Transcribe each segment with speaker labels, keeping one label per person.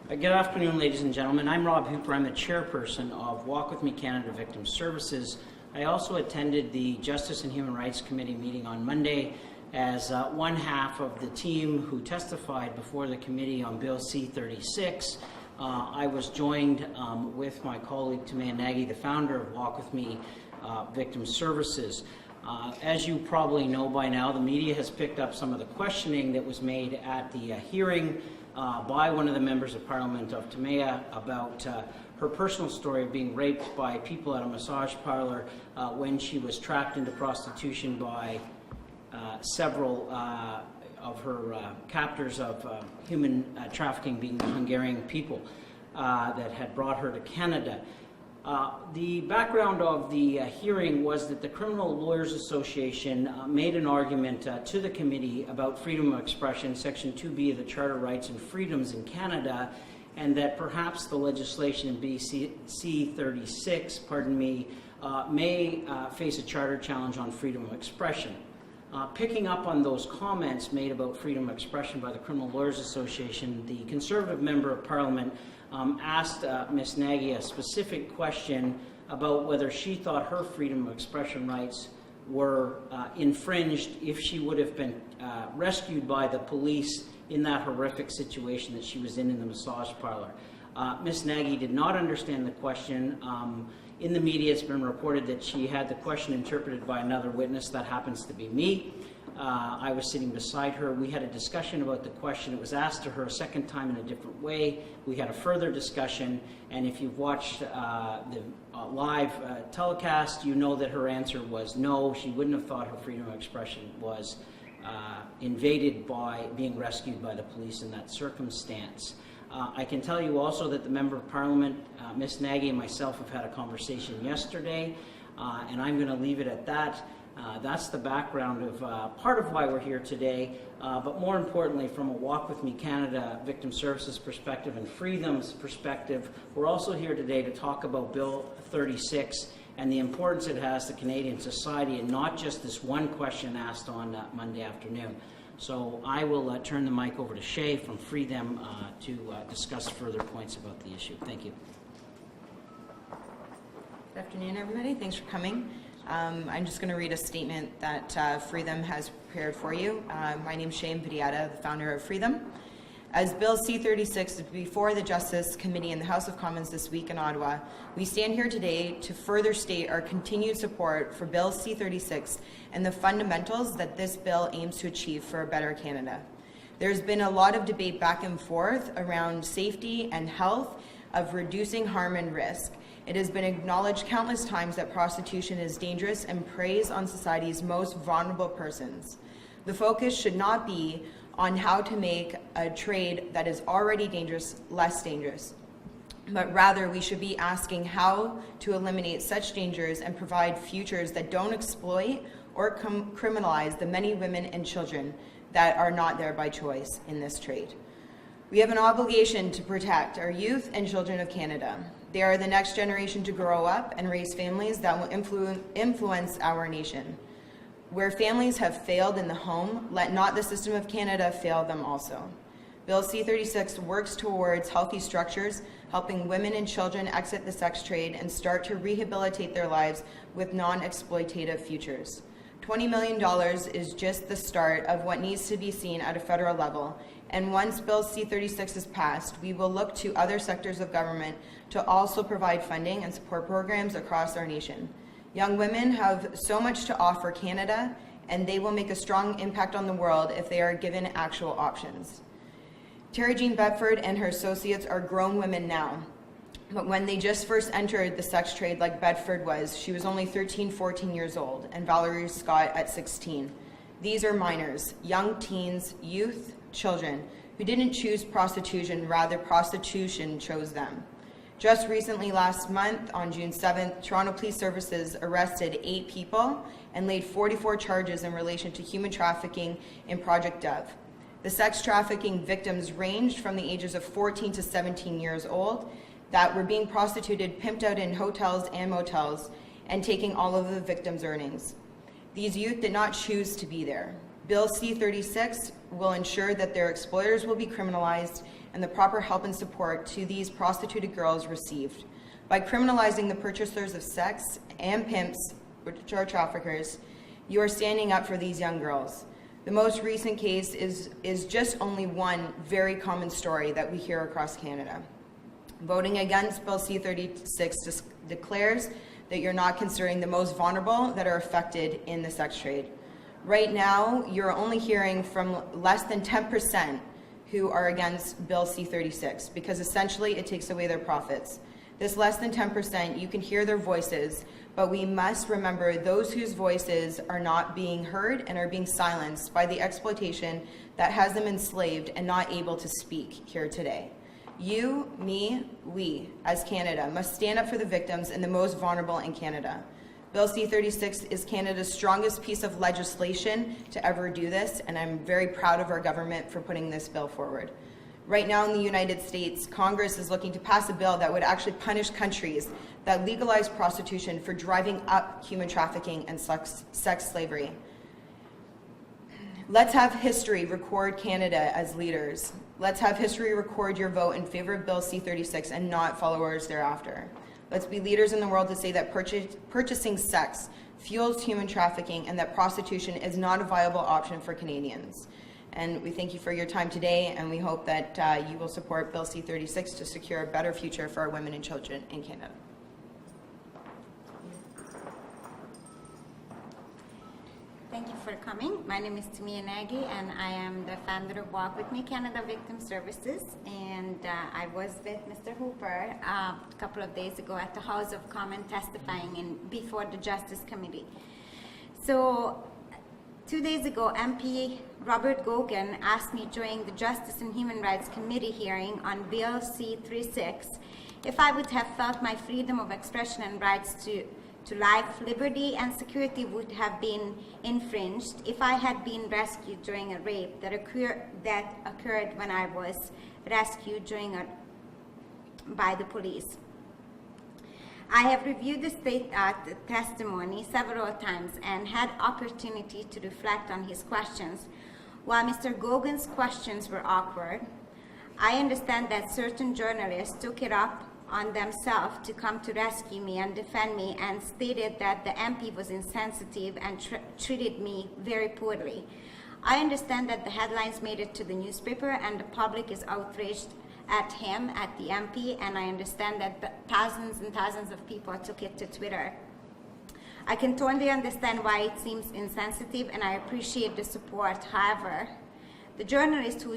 Speaker 1: Good afternoon, ladies and gentlemen. I'm Rob Hooper. I'm the chairperson of Walk With Me Canada Victim Services. I also attended the Justice and Human Rights Committee meeting on Monday as one half of the team who testified before the committee on Bill C-36. I was joined with my colleague Timea, Nagy, the founder of Walk With Me Victim Services. As you probably know by now, the media has picked up some of the questioning that was made at the hearing by one of the members of Parliament of Timea about her personal story of being raped by people at a massage parlor when she was trapped into prostitution by several of her captors of human trafficking, being the Hungarian people that had brought her to Canada. The background of the hearing was that the Criminal Lawyers Association made an argument to the committee about freedom of expression, Section 2B of the Charter Rights and Freedoms in Canada, and that perhaps the legislation in C-36, may face a charter challenge on freedom of expression. Picking up on those comments made about freedom of expression by the Criminal Lawyers Association, the Conservative Member of Parliament asked Ms. Nagy a specific question about whether she thought her freedom of expression rights were infringed if she would have been rescued by the police in that horrific situation that she was in the massage parlor. Ms. Nagy did not understand the question. In the media, it's been reported that she had the question interpreted by another witness. That happens to be me. I was sitting beside her. We had a discussion about the question. It was asked to her a second time in a different way. We had a further discussion, and if you've watched the live telecast, you know that her answer was no. She wouldn't have thought her freedom of expression was invaded by being rescued by the police in that circumstance. I can tell you also that the Member of Parliament, Ms. Nagy, and myself have had a conversation yesterday, and I'm going to leave it at that. That's the background of part of why we're here today, but more importantly, from a Walk With Me Canada Victim Services perspective and Freedoms perspective, we're also here today to talk about Bill 36 and the importance it has to Canadian society, and not just this one question asked on Monday afternoon. So I will turn the mic over to Shay from Freedom to discuss further points about the issue. Thank you.
Speaker 2: Good afternoon, everybody. Thanks for coming. I'm just going to read a statement that Freedom has prepared for you. My name is Shay Vidiata, the founder of Freedom. As Bill C-36 is before the Justice Committee in the House of Commons this week in Ottawa, we stand here today to further state our continued support for Bill C-36 and the fundamentals that this bill aims to achieve for a better Canada. There's been a lot of debate back and forth around safety and health of reducing harm and risk. It has been acknowledged countless times that prostitution is dangerous and preys on society's most vulnerable persons. The focus should not be on how to make a trade that is already dangerous less dangerous, but rather we should be asking how to eliminate such dangers and provide futures that don't exploit or criminalize the many women and children that are not there by choice in this trade. We have an obligation to protect our youth and children of Canada. They are the next generation to grow up and raise families that will influence our nation. Where families have failed in the home, let not the system of Canada fail them also. Bill C-36 works towards healthy structures, helping women and children exit the sex trade and start to rehabilitate their lives with non-exploitative futures. $20 million is just the start of what needs to be seen at a federal level, and once Bill C-36 is passed, we will look to other sectors of government to also provide funding and support programs across our nation. Young women have so much to offer Canada, and they will make a strong impact on the world if they are given actual options. Terry Jean Bedford and her associates are grown women now, but when they just first entered the sex trade like Bedford was, she was only 13, 14 years old, and Valerie Scott at 16. These are minors, young teens, youth, children, who didn't choose prostitution, rather prostitution chose them. Just recently, last month, on June 7th, Toronto Police Services arrested 8 people and laid 44 charges in relation to human trafficking in Project Dove. The sex trafficking victims ranged from the ages of 14 to 17 years old that were being prostituted, pimped out in hotels and motels, and taking all of the victims' earnings. These youth did not choose to be there. Bill C-36 will ensure that their exploiters will be criminalized and the proper help and support to these prostituted girls received. By criminalizing the purchasers of sex and pimps, which are traffickers, you are standing up for these young girls. The most recent case is just only one very common story that we hear across Canada. Voting against Bill C-36 declares that you're not considering the most vulnerable that are affected in the sex trade. Right now, you're only hearing from less than 10% who are against Bill C-36 because essentially it takes away their profits. This less than 10%, you can hear their voices, but we must remember those whose voices are not being heard and are being silenced by the exploitation that has them enslaved and not able to speak here today. You, me, we, as Canada, must stand up for the victims and the most vulnerable in Canada. Bill C-36 is Canada's strongest piece of legislation to ever do this, and I'm very proud of our government for putting this bill forward. Right now in the United States, Congress is looking to pass a bill that would actually punish countries that legalize prostitution for driving up human trafficking and sex slavery. Let's have history record Canada as leaders. Let's have history record your vote in favor of Bill C-36 and not followers thereafter. Let's be leaders in the world to say that purchasing sex fuels human trafficking and that prostitution is not a viable option for Canadians. And we thank you for your time today, and we hope that you will support Bill C-36 to secure a better future for our women and children in Canada.
Speaker 3: Thank you for coming. My name is Timea Nagy, and I am the founder of Walk With Me Canada Victim Services. And I was with Mr. Hooper a couple of days ago at the House of Commons testifying before the Justice Committee. So 2 days ago, MP Robert Goguen asked me during the Justice and Human Rights Committee hearing on Bill C-36 if I would have felt my freedom of expression and rights to life, liberty, and security would have been infringed if I had been rescued during a rape that occurred when I was rescued by the police. I have reviewed the testimony several times and had opportunity to reflect on his questions. While Mr. Gogwen's questions were awkward, I understand that certain journalists took it up on themselves to come to rescue me and defend me and stated that the MP was insensitive and treated me very poorly. I understand that the headlines made it to the newspaper and the public is outraged at him, at the MP, and I understand that thousands and thousands of people took it to Twitter. I can totally understand why it seems insensitive, and I appreciate the support. However, the journalist who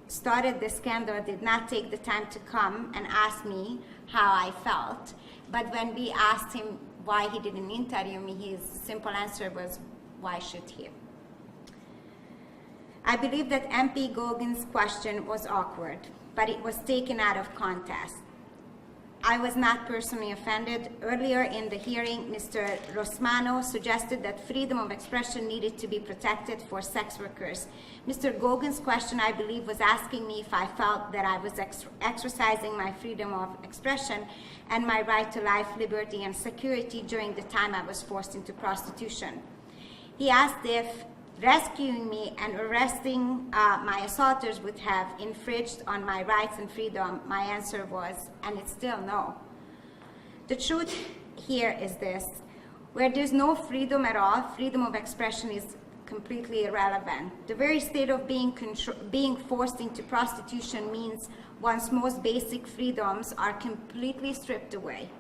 Speaker 3: started the scandal did not take the time to come and ask me how I felt. But when we asked him why he didn't interview me, his simple answer was, why should he? I believe that MP Gogwen's question was awkward, but it was taken out of context. I was not personally offended. Earlier in the hearing, Mr. Rosmano suggested that freedom of expression needed to be protected for sex workers. Mr. Gogwen's question, I believe, was asking me if I felt that I was exercising my freedom of expression and my right to life, liberty, and security during the time I was forced into prostitution. He asked if rescuing me and arresting my assaulters would have infringed on my rights and freedom. My answer was, and it's still no. The truth here is this: where there's no freedom at all, freedom of expression is completely irrelevant. The very state of being forced into prostitution means one's most basic freedoms are completely stripped away.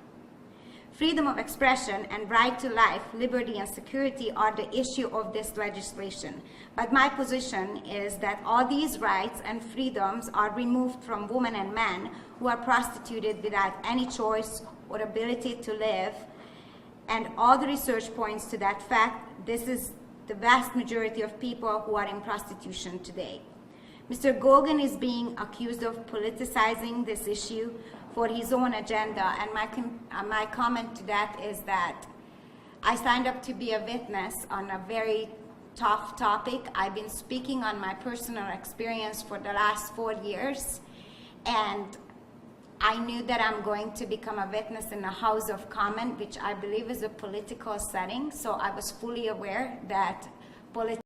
Speaker 3: Freedom of expression and right to life, liberty, and security are the issue of this legislation. But my position is that all these rights and freedoms are removed from women and men who are prostituted without any choice or ability to live. And all the research points to that fact. This is the vast majority of people who are in prostitution today. Mr. Goguen is being accused of politicizing this issue for his own agenda, and my comment to that is that I signed up to be a witness on a very tough topic. I've been speaking on my personal experience for the last 4 years, and I knew that I'm going to become a witness in the House of Commons, which I believe is a political setting, so I was fully aware that politics